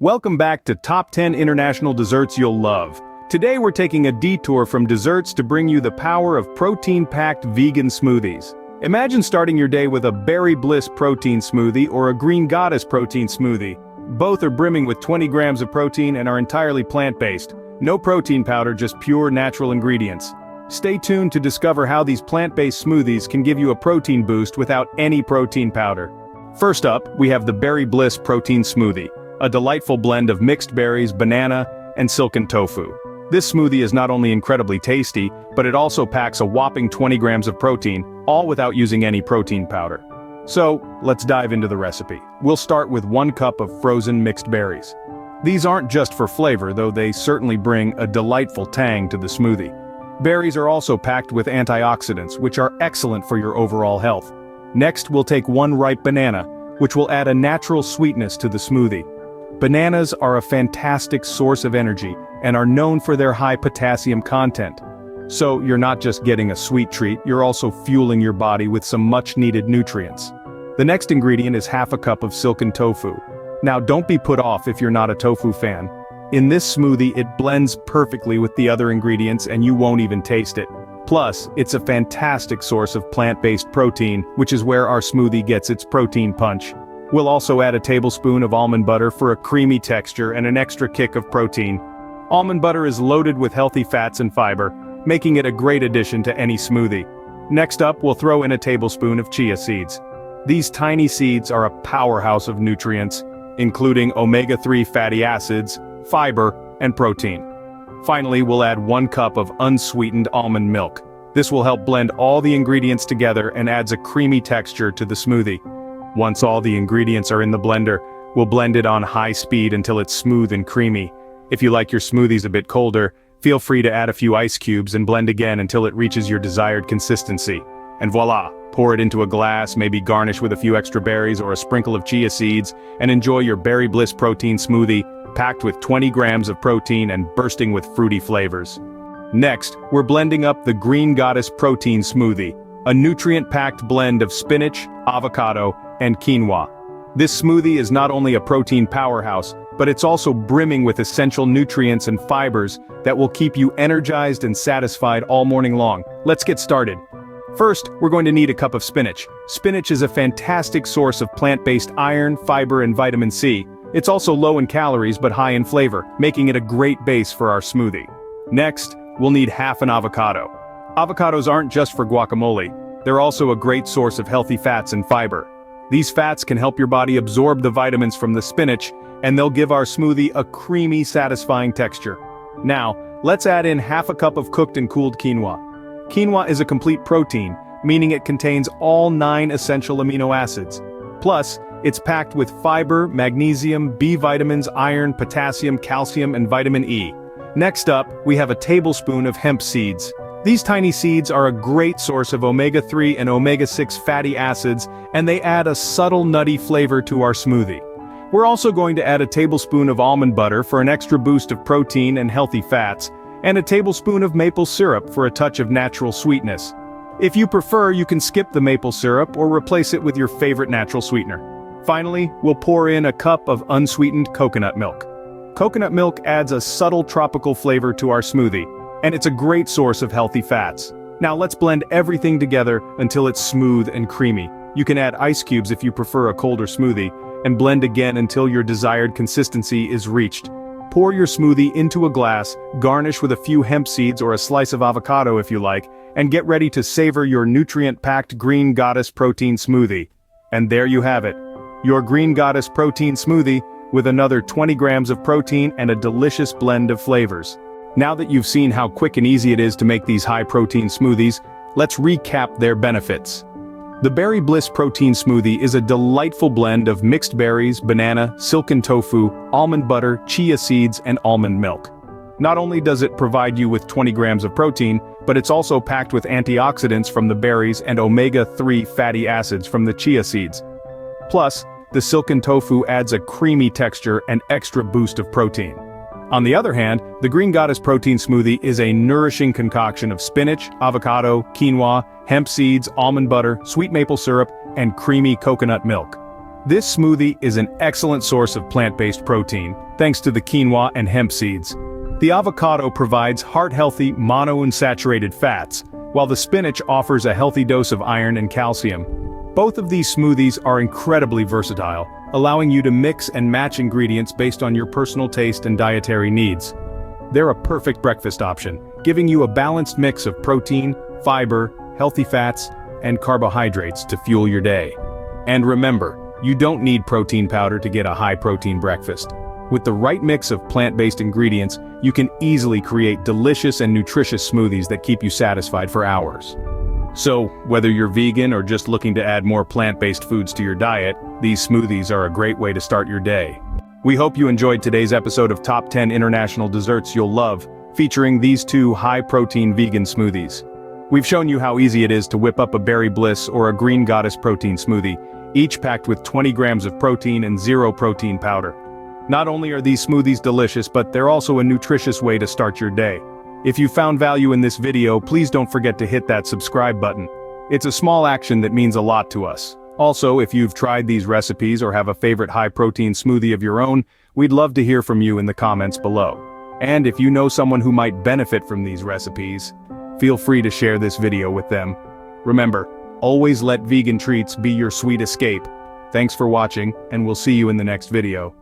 Welcome back to Top 10 International Desserts You'll Love. Today we're taking a detour from desserts to bring you the power of protein-packed vegan smoothies. Imagine starting your day with a Berry Bliss protein smoothie or a Green Goddess protein smoothie. Both are brimming with 20 grams of protein and are entirely plant-based. No protein powder, just pure natural ingredients. Stay tuned to discover how these plant-based smoothies can give you a protein boost without any protein powder. First up, we have the Berry Bliss protein smoothie, a delightful blend of mixed berries, banana, and silken tofu. This smoothie is not only incredibly tasty, but it also packs a whopping 20 grams of protein, all without using any protein powder. So, let's dive into the recipe. We'll start with 1 cup of frozen mixed berries. These aren't just for flavor, though they certainly bring a delightful tang to the smoothie. Berries are also packed with antioxidants, which are excellent for your overall health. Next, we'll take 1 ripe banana, which will add a natural sweetness to the smoothie. Bananas are a fantastic source of energy and are known for their high potassium content. So you're not just getting a sweet treat, you're also fueling your body with some much-needed nutrients. The next ingredient is half a cup of silken tofu. Now don't be put off if you're not a tofu fan. In this smoothie it blends perfectly with the other ingredients and you won't even taste it. Plus, it's a fantastic source of plant-based protein, which is where our smoothie gets its protein punch. We'll also add a tablespoon of almond butter for a creamy texture and an extra kick of protein. Almond butter is loaded with healthy fats and fiber, making it a great addition to any smoothie. Next up, we'll throw in a tablespoon of chia seeds. These tiny seeds are a powerhouse of nutrients, including omega-3 fatty acids, fiber, and protein. Finally, we'll add 1 cup of unsweetened almond milk. This will help blend all the ingredients together and adds a creamy texture to the smoothie. Once all the ingredients are in the blender, we'll blend it on high speed until it's smooth and creamy. If you like your smoothies a bit colder, feel free to add a few ice cubes and blend again until it reaches your desired consistency. And voila, pour it into a glass, maybe garnish with a few extra berries or a sprinkle of chia seeds, and enjoy your Berry Bliss protein smoothie, packed with 20 grams of protein and bursting with fruity flavors. Next, we're blending up the Green Goddess protein smoothie, a nutrient-packed blend of spinach, avocado, and quinoa. This smoothie is not only a protein powerhouse, but it's also brimming with essential nutrients and fibers that will keep you energized and satisfied all morning long. Let's get started. First, we're going to need a cup of spinach. Spinach is a fantastic source of plant-based iron, fiber, and vitamin C. It's also low in calories but high in flavor, making it a great base for our smoothie. Next, we'll need half an avocado. Avocados aren't just for guacamole, they're also a great source of healthy fats and fiber. These fats can help your body absorb the vitamins from the spinach, and they'll give our smoothie a creamy, satisfying texture. Now, let's add in half a cup of cooked and cooled quinoa. Quinoa is a complete protein, meaning it contains all 9 essential amino acids. Plus, it's packed with fiber, magnesium, B vitamins, iron, potassium, calcium, and vitamin E. Next up, we have a tablespoon of hemp seeds. These tiny seeds are a great source of omega-3 and omega-6 fatty acids, and they add a subtle nutty flavor to our smoothie. We're also going to add a tablespoon of almond butter for an extra boost of protein and healthy fats, and a tablespoon of maple syrup for a touch of natural sweetness. If you prefer, you can skip the maple syrup or replace it with your favorite natural sweetener. Finally, we'll pour in a cup of unsweetened coconut milk. Coconut milk adds a subtle tropical flavor to our smoothie, and it's a great source of healthy fats. Now let's blend everything together until it's smooth and creamy. You can add ice cubes if you prefer a colder smoothie, and blend again until your desired consistency is reached. Pour your smoothie into a glass, garnish with a few hemp seeds or a slice of avocado if you like, and get ready to savor your nutrient-packed Green Goddess protein smoothie. And there you have it, your Green Goddess protein smoothie, with another 20 grams of protein and a delicious blend of flavors. Now that you've seen how quick and easy it is to make these high-protein smoothies, let's recap their benefits. The Berry Bliss protein smoothie is a delightful blend of mixed berries, banana, silken tofu, almond butter, chia seeds, and almond milk. Not only does it provide you with 20 grams of protein, but it's also packed with antioxidants from the berries and omega-3 fatty acids from the chia seeds. Plus, the silken tofu adds a creamy texture and extra boost of protein. On the other hand, the Green Goddess protein smoothie is a nourishing concoction of spinach, avocado, quinoa, hemp seeds, almond butter, sweet maple syrup, and creamy coconut milk. This smoothie is an excellent source of plant-based protein, thanks to the quinoa and hemp seeds. The avocado provides heart-healthy monounsaturated fats, while the spinach offers a healthy dose of iron and calcium. Both of these smoothies are incredibly versatile, allowing you to mix and match ingredients based on your personal taste and dietary needs. They're a perfect breakfast option, giving you a balanced mix of protein, fiber, healthy fats, and carbohydrates to fuel your day. And remember, you don't need protein powder to get a high-protein breakfast. With the right mix of plant-based ingredients, you can easily create delicious and nutritious smoothies that keep you satisfied for hours. So, whether you're vegan or just looking to add more plant-based foods to your diet, these smoothies are a great way to start your day. We hope you enjoyed today's episode of Top 10 International Desserts You'll Love, featuring these two high-protein vegan smoothies. We've shown you how easy it is to whip up a Berry Bliss or a Green Goddess protein smoothie, each packed with 20 grams of protein and 0 protein powder. Not only are these smoothies delicious, but they're also a nutritious way to start your day. If you found value in this video, please don't forget to hit that subscribe button. It's a small action that means a lot to us. Also, if you've tried these recipes or have a favorite high-protein smoothie of your own, we'd love to hear from you in the comments below. And if you know someone who might benefit from these recipes, feel free to share this video with them. Remember, always let vegan treats be your sweet escape. Thanks for watching, and we'll see you in the next video.